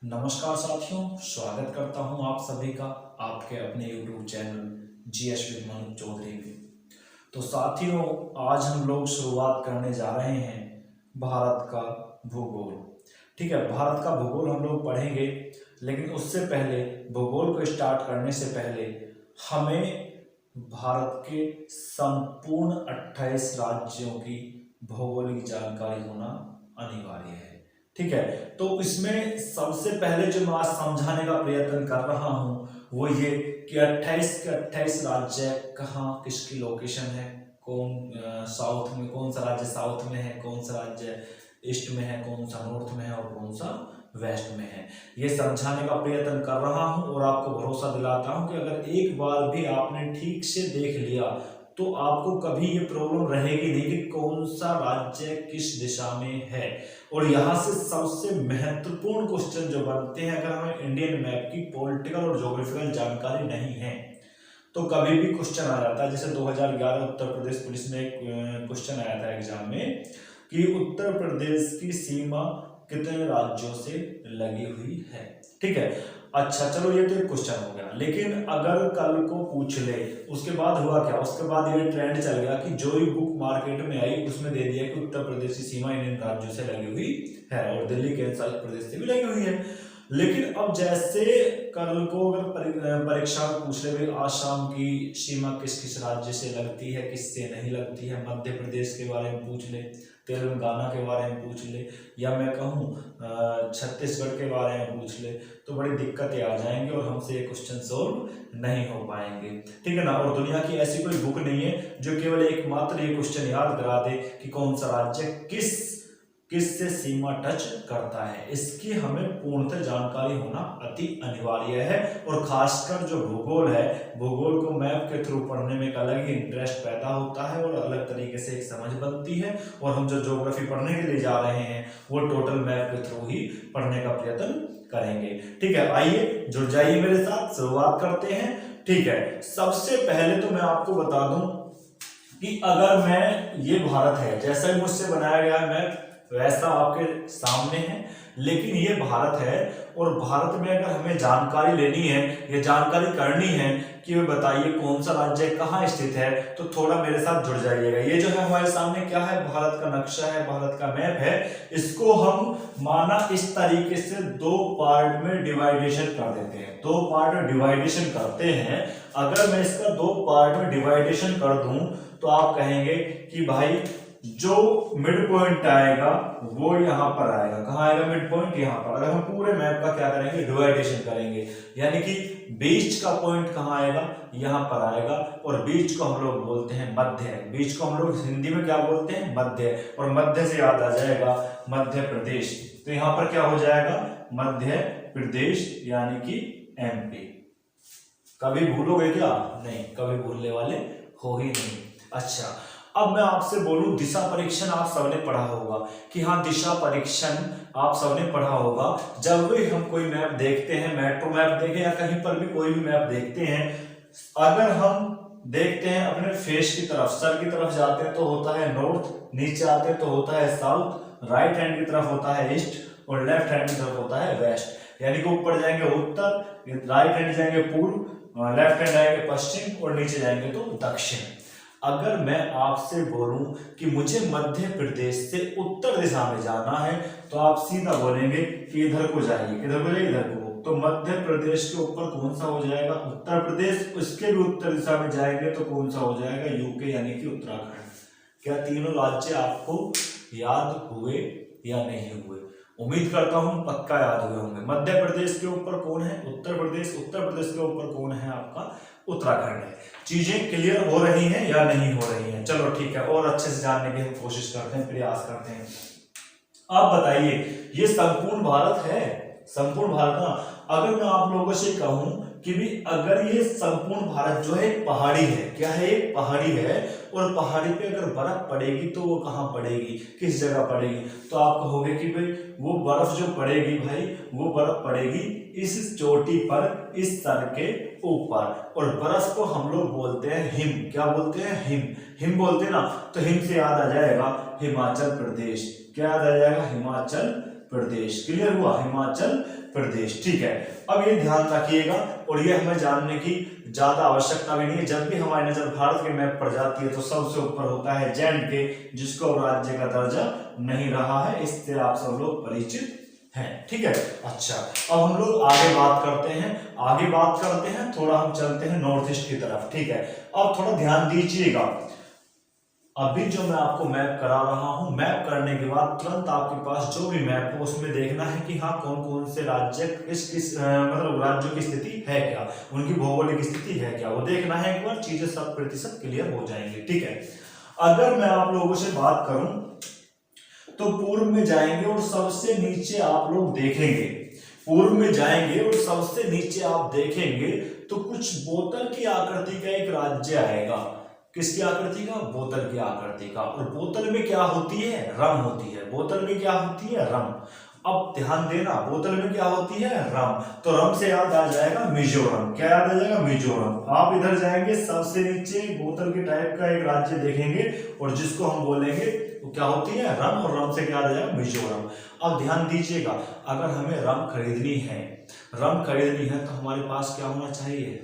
नमस्कार साथियों, स्वागत करता हूं आप सभी का आपके अपने YouTube channel GS with Manoj Chaudhary में। तो साथियों, आज हम लोग शुरुआत करने जा रहे हैं भारत का भूगोल। ठीक है, भारत का भूगोल हम लोग पढ़ेंगे, लेकिन उससे पहले भूगोल को स्टार्ट करने से पहले हमें भारत के संपूर्ण 28 राज्यों की भौगोलिक जानकारी होना अनिवार्य है। ठीक है, तो इसमें सबसे पहले जो मैं आज समझाने का प्रयत्न कर रहा हूं वो ये कि 28 के 28 राज्य कहाँ किसकी लोकेशन है, कौन साउथ में, कौन सा राज्य साउथ में है, कौन सा राज्य ईस्ट में है, कौन सा नॉर्थ में है और कौन सा वेस्ट में है, ये समझाने का प्रयत्न कर रहा हूं। और आपको भरोसा दिलाता हूं कि अगर एक बार भी आपने ठीक से देख लिया तो आपको कभी ये प्रॉब्लम रहेगी नहीं कि कौन सा राज्य किस दिशा में है। और यहाँ से सबसे महत्वपूर्ण क्वेश्चन जो बनते हैं, अगर हमें इंडियन मैप की पॉलिटिकल और ज्योग्राफिकल जानकारी नहीं है तो कभी भी क्वेश्चन आ जाता है। जैसे 2011 उत्तर प्रदेश पुलिस में एक क्वेश्चन आया था एग्जाम में कि उत्तर प्रदेश की सीमा कितने राज्यों से लगी हुई है। ठीक है, अच्छा चलो ये तो एक क्वेश्चन हो गया। लेकिन अगर कल को पूछ ले, उसके बाद हुआ क्या, उसके बाद ये ट्रेंड चल गया कि जो ही बुक मार्केट में आई उसमें दे दिया कि उत्तर प्रदेश की सीमा इन राज्यों से लगी हुई है और दिल्ली केंद्र प्रदेश से भी लगी हुई है। लेकिन अब जैसे कल को अगर परीक्षा में पूछ ले आसाम की सीमा किस किस राज्य से लगती है, किससे नहीं लगती है, मध्य प्रदेश के बारे में पूछ ले, तेलंगाना के बारे में पूछ ले, या मैं कहूँ छत्तीसगढ़ के बारे में पूछ ले, तो बड़ी दिक्कतें आ जाएंगी और हमसे ये क्वेश्चन सोल्व नहीं हो पाएंगे। ठीक है ना। और दुनिया की ऐसी कोई बुक नहीं है जो केवल एकमात्र ये क्वेश्चन याद करा दे कि कौन सा राज्य किस से सीमा टच करता है। इसकी हमें पूर्णतः जानकारी होना अति अनिवार्य है। और खासकर जो भूगोल है, भूगोल को मैप के थ्रू पढ़ने में एक अलग ही इंटरेस्ट पैदा होता है और अलग तरीके से एक समझ बनती है। और हम जो ज्योग्राफी पढ़ने के लिए जा रहे हैं वो टोटल मैप के थ्रू ही पढ़ने का प्रयत्न करेंगे। ठीक है, आइए जुड़ जाइए मेरे साथ, शुरुआत करते हैं। ठीक है, सबसे पहले तो मैं आपको बता दूं कि अगर मैं, ये भारत है, जैसा ही मुझसे बनाया गया है मैप वैसा आपके सामने है, लेकिन ये भारत है। और भारत में अगर हमें जानकारी लेनी है या जानकारी करनी है कि बताइए कौन सा राज्य कहाँ स्थित है, तो थोड़ा मेरे साथ जुड़ जाइएगा। ये जो है हमारे सामने क्या है, भारत का नक्शा है, भारत का मैप है। इसको हम माना इस तरीके से दो पार्ट में डिवाइडेशन कर देते हैं, दो पार्ट में डिवाइडेशन करते हैं। अगर मैं इसका दो पार्ट में डिवाइडेशन कर दूं तो आप कहेंगे कि भाई जो मिड पॉइंट आएगा वो यहां पर आएगा। कहां आएगा मिड पॉइंट? यहां पर। अगर हम पूरे मैप का क्या करेंगे, डिवाइडेशन करेंगे, यानी कि बीच का पॉइंट कहां आएगा, यहां पर आएगा। और बीच को हम लोग बोलते हैं मध्य। बीच को हम लोग हिंदी में क्या बोलते हैं, मध्य। और मध्य से याद आ जाएगा मध्य प्रदेश, तो यहां पर क्या हो जाएगा, मध्य प्रदेश, यानी कि एमपी। कभी भूलोगे क्या? नहीं, कभी भूलने वाले हो ही नहीं। अच्छा, अब मैं आपसे बोलूं, दिशा परीक्षण आप सबने पढ़ा होगा कि हाँ, दिशा परीक्षण आप सबने पढ़ा होगा। जब भी हम कोई मैप देखते हैं, मेट्रो मैप देखें या कहीं पर भी कोई भी मैप देखते हैं, अगर हम देखते हैं अपने फेस की तरफ, सर की तरफ जाते हैं तो होता है नॉर्थ, नीचे आते हैं तो होता है साउथ, राइट हैंड की तरफ होता है ईस्ट और लेफ्ट हैंड की तरफ होता है वेस्ट। यानी कि ऊपर जाएंगे उत्तर, राइट हैंड जाएंगे पूर्व, लेफ्ट हैंड जाएंगे पश्चिम और नीचे जाएंगे तो दक्षिण। अगर मैं आपसे बोलूं कि मुझे मध्य प्रदेश से उत्तर दिशा में जाना है तो आप सीधा बोलेंगे कि इधर को जाइए, किधर को जाइए, इधर को। तो मध्य प्रदेश के ऊपर कौन सा हो जाएगा, उत्तर प्रदेश। उसके भी उत्तर दिशा में जाएंगे तो कौन सा हो जाएगा, यूके, यानी कि उत्तराखंड। क्या तीनों राज्य आपको याद हुए या नहीं हुए? उम्मीद करता हूं पक्का याद हुए होंगे। मध्य प्रदेश के ऊपर कौन है, उत्तर प्रदेश। उत्तर प्रदेश के ऊपर कौन है, आपका उत्तराखंड है। चीजें क्लियर हो रही हैं या नहीं हो रही हैं? चलो ठीक है, और अच्छे से जानने की हम कोशिश करते हैं, प्रयास करते हैं। आप बताइए, ये संपूर्ण भारत है, संपूर्ण भारत ना। अगर मैं आप लोगों से कहूं कि भी अगर ये संपूर्ण भारत जो है पहाड़ी है, क्या है, एक पहाड़ी है, और पहाड़ी पे अगर बर्फ पड़ेगी तो वो कहां पड़ेगी, किस जगह पड़ेगी? तो आप कहोगे कि भाई वो बर्फ जो पड़ेगी भाई, वो बर्फ पड़ेगी इस चोटी पर, इस सर के ऊपर। और बर्फ को हम लोग बोलते हैं हिम। क्या बोलते हैं? हिम। हिम बोलते हैं ना, तो हिम से याद आ जाएगा हिमाचल प्रदेश। क्या याद आ जाएगा? हिमाचल प्रदेश। क्लियर हुआ, हिमाचल प्रदेश। ठीक है, अब ये ध्यान रखिएगा और ये हमें जानने की ज्यादा आवश्यकता भी नहीं है। जब भी हमारी नजर भारत के मैप पर जाती है तो सबसे ऊपर होता है J&K, जिसको राज्य का दर्जा नहीं रहा है। इससे आप सब लोग परिचित हैं। ठीक है, अच्छा अब हम लोग आगे बात करते हैं, थोड़ा हम चलते हैं नॉर्थ ईस्ट की तरफ। ठीक है, अब थोड़ा ध्यान दीजिएगा, अभी जो मैं आपको मैप करा रहा हूं, मैप करने के बाद तुरंत आपके पास जो भी मैप हो उसमें देखना है कि हाँ कौन कौन से राज्य किस मतलब राज्यों की स्थिति है क्या, उनकी भौगोलिक स्थिति है क्या, वो देखना है एक बार, चीजें 100% क्लियर हो जाएंगी। ठीक है, अगर मैं आप लोगों से बात करूं तो पूर्व में जाएंगे और सबसे नीचे आप लोग देखेंगे, पूर्व में जाएंगे और सबसे नीचे आप देखेंगे तो कुछ बोतल की आकृति का एक राज्य आएगा। किसकी आकृति का? बोतल की आकृति का। और बोतल में क्या होती है? रम होती है। बोतल में क्या होती है? रम। अब ध्यान देना, बोतल में क्या होती है? रम। तो रम से याद आ जाएगा मिजोरम। क्या याद आ जाएगा? मिजोरम। आप इधर जाएंगे, सबसे नीचे बोतल के टाइप का एक राज्य देखेंगे और जिसको हम बोलेंगे वो क्या होती है? रम। और रम से क्या आ जाएगा? मिजोरम। अब ध्यान दीजिएगा, अगर हमें रम खरीदनी है तो हमारे पास क्या होना चाहिए?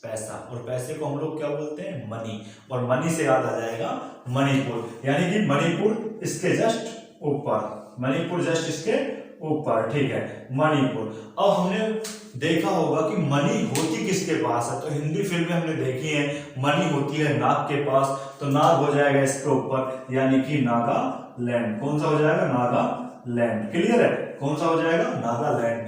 पैसा। और पैसे को हम लोग क्या बोलते हैं? मनी। और मनी से याद आ जाएगा मणिपुर, यानी कि मणिपुर इसके जस्ट ऊपर, मणिपुर जस्ट इसके ऊपर। ठीक है, मणिपुर। अब हमने देखा होगा कि मनी होती किसके पास है, तो हिंदी फिल्में हमने देखी हैं, मनी होती है नाग के पास, तो नाग हो जाएगा इसके ऊपर, यानी कि नागालैंड। कौन सा हो जाएगा? नागालैंड। क्लियर है? कौन सा हो जाएगा? नागालैंड।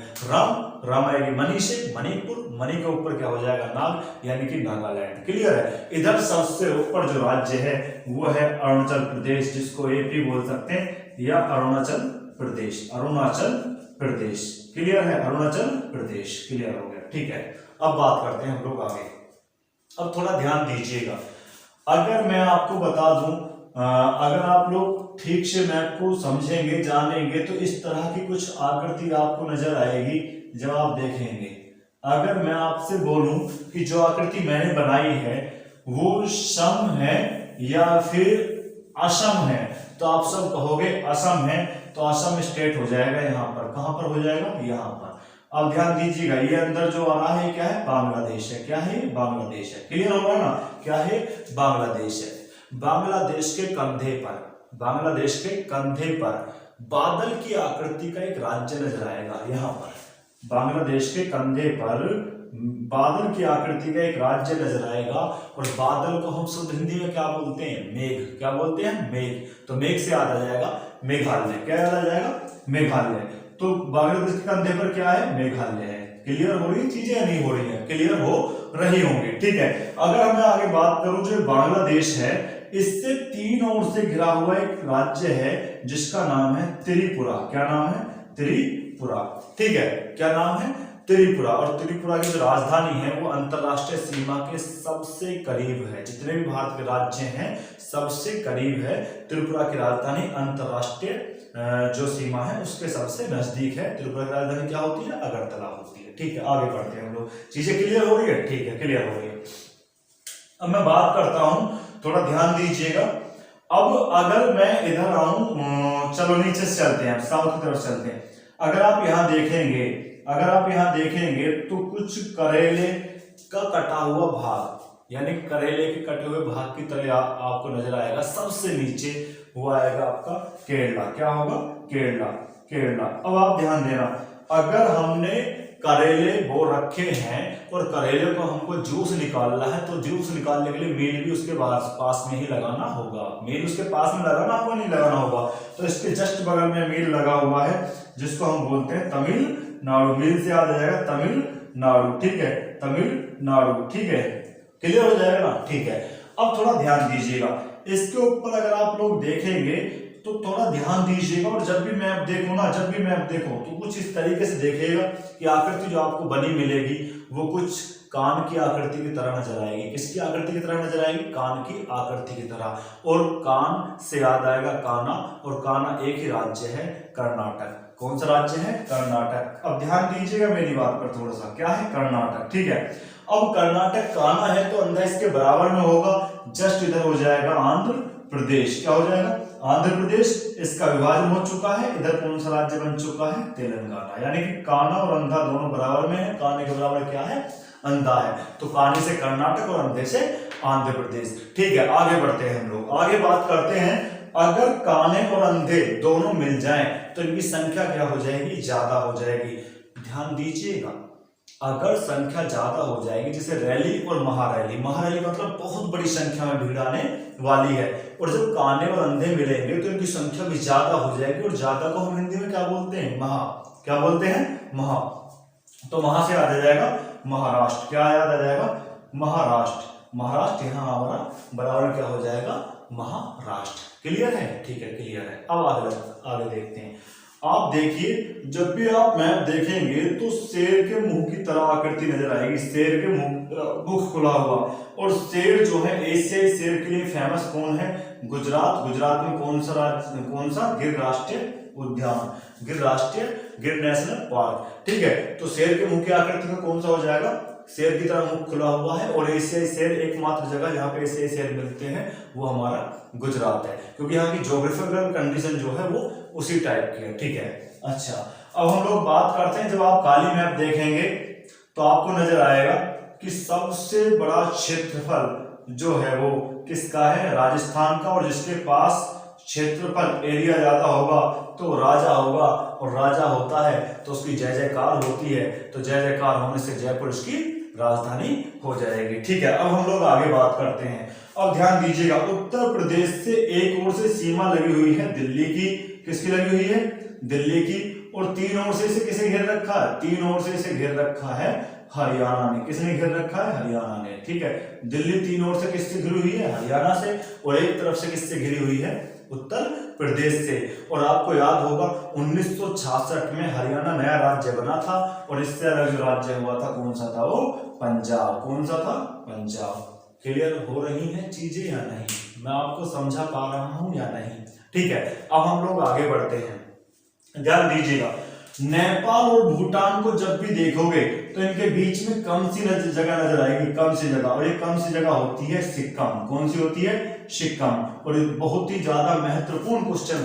रम आएगी मनी से, मणिपुर, मनी के ऊपर क्या हो जाएगा? नाग, यानी कि नागालैंड। क्लियर है? इधर सबसे ऊपर जो राज्य है वो है अरुणाचल प्रदेश, जिसको एपी बोल सकते हैं, या अरुणाचल प्रदेश। क्लियर है? अरुणाचल प्रदेश। क्लियर हो गया? ठीक है, अब बात करते हैं हम लोग आगे। अब थोड़ा ध्यान दीजिएगा, अगर मैं आपको बता दूं, अगर आप लोग ठीक से मैप को समझेंगे, जानेंगे, तो इस तरह की कुछ आकृति आपको नजर आएगी जब आप देखेंगे। अगर मैं आपसे बोलूं कि जो आकृति मैंने बनाई है वो सम है या फिर असम है, तो आप सब कहोगे असम है, तो असम स्टेट हो जाएगा यहाँ पर। कहां पर हो जाएगा? यहाँ पर। अब ध्यान दीजिएगा, ये अंदर जो आ रहा है क्या है? बांग्लादेश है। क्या है? बांग्लादेश है। क्लियर होगा ना? क्या है? बांग्लादेश है। बांग्लादेश के कंधे पर बादल की आकृति का एक राज्य नजर आएगा। यहाँ पर बांग्लादेश के कंधे पर बादल की आकृति का एक राज्य नजर आएगा, और बादल को हम शुद्ध हिंदी में क्या बोलते हैं? मेघ। क्या बोलते हैं? मेघ। तो मेघ से याद आ जाएगा मेघालय। क्या याद आ जाएगा? मेघालय। तो बांग्लादेश के कंधे पर क्या है? मेघालय है। क्लियर हो रही चीजें या नहीं हो रही है? क्लियर हो रही होंगी। ठीक है, अगर मैं आगे बात करूं, जो बांग्लादेश है इससे 3 ओर से घिरा हुआ एक राज्य है जिसका नाम है त्रिपुरा। क्या नाम है? त्रिपुरा। ठीक है, क्या नाम है? त्रिपुरा। और त्रिपुरा की जो राजधानी है वो अंतरराष्ट्रीय सीमा के सबसे करीब है। जितने भी भारत के राज्य हैं सबसे करीब है त्रिपुरा की राजधानी, अंतरराष्ट्रीय जो सीमा है उसके सबसे नजदीक है। त्रिपुरा की राजधानी क्या होती है? अगरतला होती है। ठीक है, आगे बढ़ते हैं हम लोग। चीजें क्लियर हो रही है? ठीक है, क्लियर हो रही है। अब मैं बात करता हूं, थोड़ा ध्यान दीजिएगा। अब अगर मैं इधर आऊं, चलो नीचे से चलते हैं, साउथ की तरफ चलते हैं। अगर आप यहाँ देखेंगे तो कुछ करेले का कटा हुआ भाग, यानी करेले के कटे हुए भाग की तरह आपको नजर आएगा। सबसे नीचे वो आएगा आपका केरला। क्या होगा? केरला। अब आप ध्यान देना, अगर हमने करेले वो रखे हैं और करेले को हमको जूस निकालना है, तो जूस निकालने के लिए मील भी उसके पास में ही लगाना होगा। मील उसके पास में लगाना होगा, नहीं लगाना होगा? तो इसके जस्ट बगल में मील लगा हुआ है, जिसको हम बोलते हैं तमिलनाडु। मील से याद आ जाएगा तमिलनाडु। ठीक है, तमिलनाडु। ठीक है, क्लियर हो जाएगा ना? ठीक है, अब थोड़ा ध्यान दीजिएगा, इसके ऊपर अगर आप लोग देखेंगे तो थोड़ा ध्यान दीजिएगा, और जब भी मैप देखो तो कुछ इस तरीके से देखिएगा कि आकृति जो आपको बनी मिलेगी वो कुछ कान की आकृति की तरह नजर आएगी। किसकी आकृति की तरह नजर आएगी? कान की आकृति की तरह। और कान से याद आएगा काना, और काना एक ही राज्य है, कर्नाटक। कौन सा राज्य है? कर्नाटक। अब ध्यान दीजिएगा मेरी बात पर थोड़ा सा, क्या है? कर्नाटक। ठीक है, अब कर्नाटक काना है तो अंदर इसके बराबर में होगा, जस्ट इधर हो जाएगा आंध्र प्रदेश। क्या हो जाएगा? आंध्र प्रदेश। इसका विभाजन हो चुका है, इधर कौन सा राज्य बन चुका है? तेलंगाना। यानी कि काना और अंधा दोनों बराबर में है। काने के बराबर क्या है? अंधा है। तो काने से कर्नाटक और अंधे से आंध्र प्रदेश। ठीक है, आगे बढ़ते हैं हम लोग। आगे बात करते हैं, अगर काने और अंधे दोनों मिल जाएं तो इनकी संख्या क्या हो जाएगी? ज्यादा हो जाएगी। ध्यान दीजिएगा, अगर संख्या ज्यादा हो जाएगी, जैसे रैली और महारैली, महारैली मतलब बहुत बड़ी संख्या में भीड़ आने वाली है, और जब काने और अंधे मिलेंगे तो इनकी संख्या भी ज्यादा हो जाएगी, और ज्यादा को हम हिंदी में क्या बोलते हैं? महा। क्या बोलते हैं? महा। तो वहां से याद आ जाएगा महाराष्ट्र। क्या याद आ जाएगा? महाराष्ट्र। महाराष्ट्र यहाँ हमारा बराबर क्या हो जाएगा? महाराष्ट्र। क्लियर है? ठीक है, क्लियर है। अब आगे देखते हैं। आप देखिए, जब भी आप मैप देखेंगे तो शेर के मुंह की तरह आकृति नजर आएगी। शेर के मुख खुला हुआ, और शेर जो है एशियाई शेर के लिए फेमस कौन है? गुजरात। गुजरात में कौन सा गिर राष्ट्रीय उद्यान, गिर नेशनल पार्क। ठीक है, तो शेर के मुंह की आकृति में कौन सा हो जाएगा? शेर की तरह मुख खुला हुआ है, और एशियाई शेर एकमात्र जगह जहाँ पे एशियाई शेर मिलते हैं वो हमारा गुजरात है, क्योंकि यहाँ की ज्योग्राफिकल कंडीशन जो है वो उसी टाइप की है। ठीक है, अच्छा, अब हम लोग बात करते हैं, जब आप काली मैप देखेंगे तो आपको नजर आएगा कि सबसे बड़ा क्षेत्रफल जो है वो किसका है? राजस्थान का। और जिसके पास क्षेत्रफल एरिया ज्यादा होगा तो राजा होगा, और राजा होता है तो उसकी जय जयकार होती है, तो जय जयकार होने से जयपुर उसकी राजधानी हो जाएगी। ठीक है, अब हम लोग आगे बात करते हैं। अब ध्यान दीजिएगा, उत्तर प्रदेश से एक ओर से सीमा लगी हुई है दिल्ली की। किसकी लगी हुई है? दिल्ली की। और तीन ओर से इसे किसे घेर रखा है? तीन ओर से इसे घेर रखा है हरियाणा ने। किसने घेर रखा है? हरियाणा ने। ठीक है, दिल्ली तीन ओर से किससे घिरी हुई है? हरियाणा से। और एक तरफ से किससे घिरी हुई है? उत्तर प्रदेश से। और आपको याद होगा 1966 में हरियाणा नया राज्य बना था, और इससे अलग जो राज्य हुआ था कौन सा था? वो पंजाब। कौन सा था? पंजाब। क्लियर हो रही हैं चीजें या नहीं? मैं आपको समझा पा रहा हूं या नहीं? ठीक है, अब हम लोग आगे बढ़ते हैं। ध्यान दीजिएगा, नेपाल और भूटान को जब भी देखोगे तो इनके बीच में कम सी जगह नजर आएगी, कम सी जगह, और ये कम सी जगह होती है सिक्किम। कौन सी होती है? सिक्किम। और बहुत ही ज्यादा महत्वपूर्ण क्वेश्चन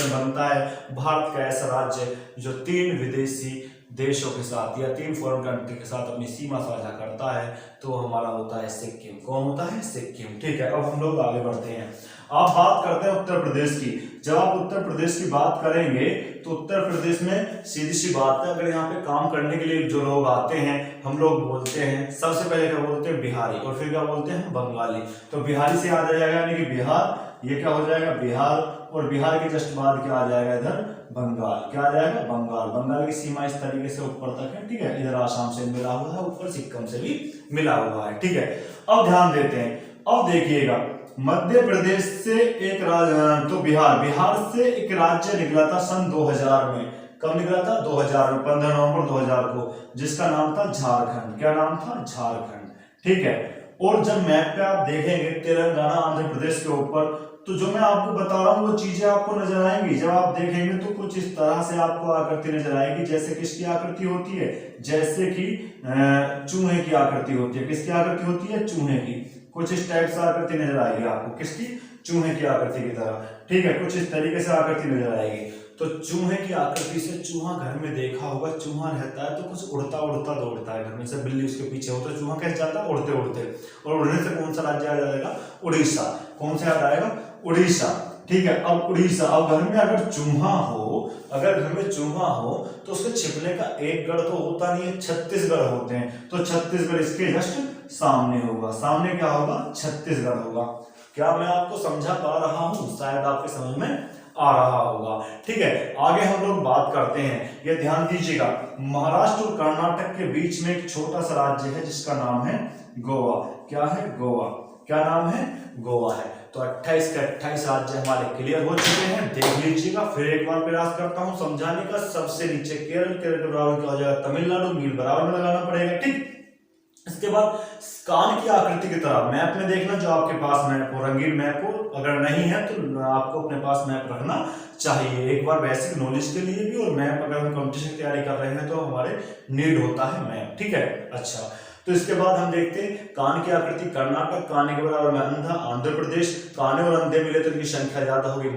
बनता है, भारत का ऐसा राज्य जो 3 विदेशी देशों के साथ या 3 फॉरेन कंट्री के साथ अपनी सीमा साझा करता है, तो हमारा होता है सिक्किम। कौन होता है? सिक्किम। ठीक है, अब हम लोग आगे बढ़ते हैं। आप बात करते हैं उत्तर प्रदेश की। जब आप उत्तर प्रदेश की बात करेंगे तो उत्तर प्रदेश में सीधी सी बात है, अगर यहाँ पे काम करने के लिए जो लोग आते हैं, हम लोग बोलते हैं, सबसे पहले क्या बोलते हैं? बिहारी। और फिर क्या बोलते हैं? बंगाली। तो बिहारी से याद आ जाएगा, यानी कि बिहार, ये क्या हो जाएगा? बिहार। और बिहार के जस्ट बाद क्या आ जाएगा? इधर बंगाल। क्या आ जाएगा? बंगाल। बंगाल की सीमा इस तरीके से ऊपर तक है। ठीक है, इधर आसाम से मिला हुआ है, ऊपर सिक्किम से भी मिला हुआ है। ठीक है, अब ध्यान देते हैं। अब देखिएगा, मध्य प्रदेश से एक राज्य, तो बिहार से एक राज्य निकला था सन 2000 में। कब निकला था? 2000 में, 15 नवंबर 2000 को, जिसका नाम था झारखंड। क्या नाम था? झारखंड। ठीक है, और जब मैप पे आप देखेंगे तेलंगाना आंध्र प्रदेश के ऊपर, तो जो मैं आपको बता रहा हूँ वो चीजें आपको नजर आएंगी। जब आप देखेंगे तो कुछ इस तरह से आपको आकृति नजर आएगी, जैसे किसकी आकृति होती है? जैसे कि चूहे की आकृति होती है। किसकी आकृति होती है? चूहे की। कुछ इस टाइप से आकृति नजर आएगी आपको, किसकी? चूहे की आकृति की तरह। ठीक है, कुछ इस तरीके से आकृति नजर आएगी। तो चूहे की आकृति से, चूहा घर में देखा होगा, चूहा रहता है तो कुछ उड़ता उड़ता दौड़ता है घर में से, बिल्ली उसके पीछे हो, तो चूहा कैसे जाता है? उड़ते उड़ते। और उड़ने से कौन सा राज्य आ जाएगा? उड़ीसा। कौन सा याद आएगा? उड़ीसा। ठीक है, अब उड़ीसा। अब घर में अगर चूहा हो तो उसके छिपने का एक गढ़ तो होता नहीं है, 36 गढ़ होते हैं। तो छत्तीसगढ़ इसके जस्ट सामने होगा। सामने क्या होगा? छत्तीसगढ़ होगा। क्या मैं आपको समझा पा रहा हूं? शायद आपके समझ में आ रहा होगा। ठीक है, आगे हम लोग बात करते हैं। ये ध्यान दीजिएगा, महाराष्ट्र और कर्नाटक के बीच में एक छोटा सा राज्य है जिसका नाम है गोवा। क्या है? गोवा। क्या नाम है? गोवा है। तो 28 के 28 राज्य हमारे क्लियर हो चुके हैं। देख लीजिएगा, फिर एक बार प्रयास करता हूं समझाने का। सबसे नीचे केरल, केरल के बराबर क्या हो जाएगा? तमिलनाडु, मील बराबर में लगाना पड़ेगा। ठीक, इसके बाद कान की आकृति की तरह मैप में देखना, जो आपके पास मैप हो, रंगीन मैप हो। अगर नहीं है तो आपको अपने पास मैप रखना चाहिए, एक बार बेसिक नॉलेज के लिए भी। और मैप अगर हम कंपटीशन की तैयारी कर रहे हैं तो हमारे नीड होता है मैप। ठीक है, अच्छा, तो इसके बाद हम देखते हैं कान की आकृति, कर्नाटक कान के बराबर में अंधा, आंध्र प्रदेश काने और अंधे मिले तो इनकी संख्या ज्यादा होगी,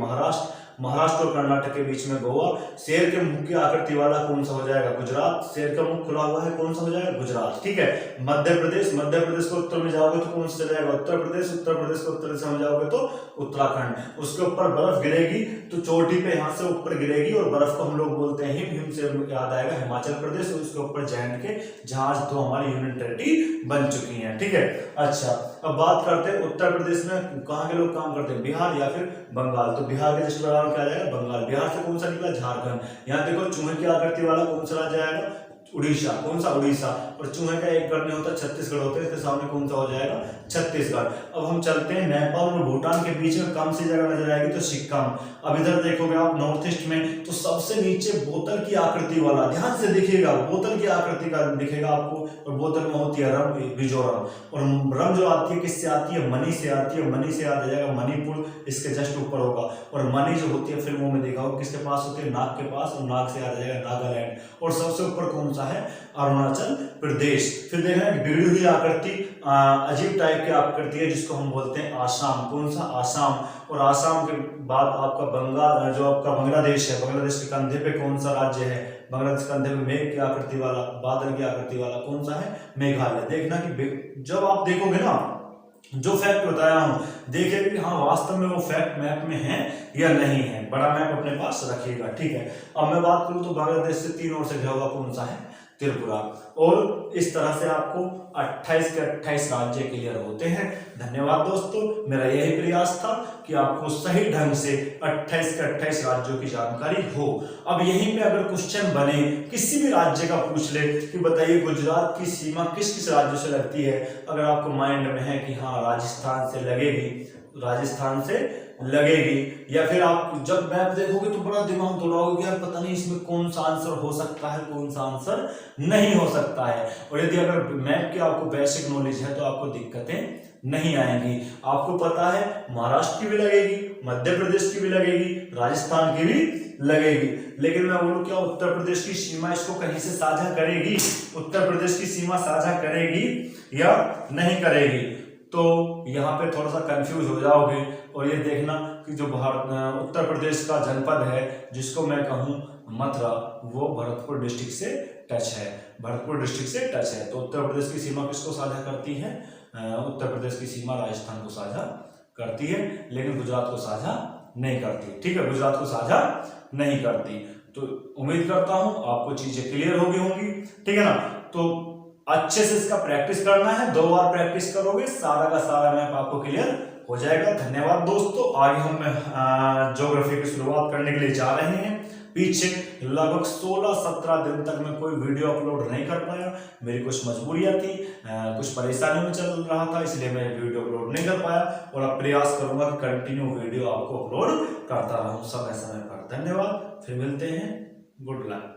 महाराष्ट्र और कर्नाटक के बीच में गोवा, शेर के मुख की आकृति वाला कौन सा हो जाएगा, गुजरात, शेर का मुख खुला हुआ है कौन सा हो जाएगा, गुजरात। ठीक है, मध्य प्रदेश को उत्तर में जाओगे तो कौन सा जाएगा, उत्तर प्रदेश को उत्तर से हम जाओगे तो उत्तराखंड। उसके ऊपर बर्फ गिरेगी तो चोटी पे यहाँ से ऊपर गिरेगी और बर्फ को हम लोग बोलते हैं हिम से याद आएगा हिमाचल प्रदेश, और उसके ऊपर J&K, जहां आज 2 हमारी यूनियन टेरिटरी बन चुकी है। ठीक है, अच्छा अब बात करते हैं उत्तर प्रदेश में कहाँ के लोग काम करते हैं, बिहार या फिर बंगाल। तो बिहार के जस्ट बराबर क्या जाएगा, बंगाल। बिहार से कौन सा निकला, झारखंड। यहाँ देखो चूहे की आकृति वाला कौन सा राज्य आएगा, उड़ीसा। कौन सा, उड़ीसा। और चूहे का एक गढ़ नहीं होता, छत्तीसगढ़ होता है, इसके सामने कौन सा हो जाएगा, छत्तीसगढ़। अब हम चलते हैं नेपाल और भूटान के बीच में कम सी जगह नजर आएगी तो सिक्किम। अब इधर देखोगे आप नॉर्थ ईस्ट में तो सबसे नीचे बोतल की आकृति वाला, ध्यान से दिखेगा, बोतल की आकृति का दिखेगा आपको, और बोतल में होती है रम, मिजोरम। और रम जो आती है किससे आती है, मणि से आती है, मणि से याद आ जाएगा मणिपुर, इसके जस्ट ऊपर होगा। और मणि जो होती है फिल्मों में देखा होगा किसके पास होती है, नाग के पास, और नाग से याद आ जाएगा नागालैंड। और सबसे ऊपर कौन सा है, अरुणाचल प्रदेश। फिर देखना बिगड़ी हुई आकृति, अजीब टाइप की आकृति है जिसको हम बोलते हैं आसाम। कौन सा, आसाम। और आसाम के बाद आपका बंगाल, जो आपका बांग्लादेश है, बांग्लादेश के कंधे पे कौन सा राज्य है, बांग्लादेश के कंधे पे मेघ की आकृति वाला, बादल की आकृति वाला कौन सा है, मेघालय। देखना कि जब आप देखोगे ना जो फैक्ट बताया हूं, देखिए कि हाँ वास्तव में वो फैक्ट मैप में है या नहीं है, बड़ा मैप अपने पास रखिएगा। ठीक है, अब मैं बात करूं तो बांग्लादेश से 3 ओर से घिरा हुआ कौन सा है, त्रिपुरा। और इस तरह से आपको 28 के 28 राज्य क्लियर होते हैं। धन्यवाद दोस्तों, मेरा यही प्रयास था कि आपको सही ढंग से 28 के 28 राज्यों की जानकारी हो। अब यहीं पे अगर क्वेश्चन बने, किसी भी राज्य का पूछ ले कि बताइए गुजरात की सीमा किस किस राज्यों से लगती है, अगर आपको माइंड में है कि हाँ राजस्थान से लगेगी, या फिर आप जब मैप देखोगे तो बड़ा दिमाग दौड़ाओगे यार पता नहीं इसमें कौन सा आंसर हो सकता है, कौन सा आंसर नहीं हो सकता है। और यदि अगर मैप की आपको बेसिक नॉलेज है तो आपको दिक्कतें नहीं आएंगी। आपको पता है महाराष्ट्र की भी लगेगी, मध्य प्रदेश की भी लगेगी, राजस्थान की भी लगेगी, लेकिन मैं बोलूं क्या उत्तर प्रदेश की सीमा इसको कहीं से साझा करेगी, उत्तर प्रदेश की सीमा साझा करेगी या नहीं करेगी, तो यहाँ पे थोड़ा सा कंफ्यूज हो जाओगे। और ये देखना कि जो उत्तर प्रदेश का जनपद है जिसको मैं कहूँ मथुरा, वो भरतपुर डिस्ट्रिक्ट से टच है, भरतपुर डिस्ट्रिक्ट से टच है। तो उत्तर प्रदेश की सीमा किसको साझा करती है, उत्तर प्रदेश की सीमा राजस्थान को साझा करती है, लेकिन गुजरात को साझा नहीं करती। ठीक है, गुजरात को साझा नहीं करती। तो उम्मीद करता हूं आपको चीजें क्लियर हो गई होंगी। ठीक है ना, तो अच्छे से इसका प्रैक्टिस करना है, 2 बार प्रैक्टिस करोगे सारा का सारा मैप आपको क्लियर हो जाएगा। धन्यवाद दोस्तों, आगे हम ज्योग्राफी की शुरुआत करने के लिए जा रहे हैं। पीछे लगभग 16-17 दिन तक मैं कोई वीडियो अपलोड नहीं कर पाया, मेरी कुछ मजबूरियां थी, कुछ परेशानी में चल रहा था, इसलिए मैं वीडियो अपलोड नहीं कर पाया। और अब प्रयास करूंगा कि कंटिन्यू वीडियो आपको अपलोड करता रहूं समय समय पर। धन्यवाद, फिर मिलते हैं, गुड लक।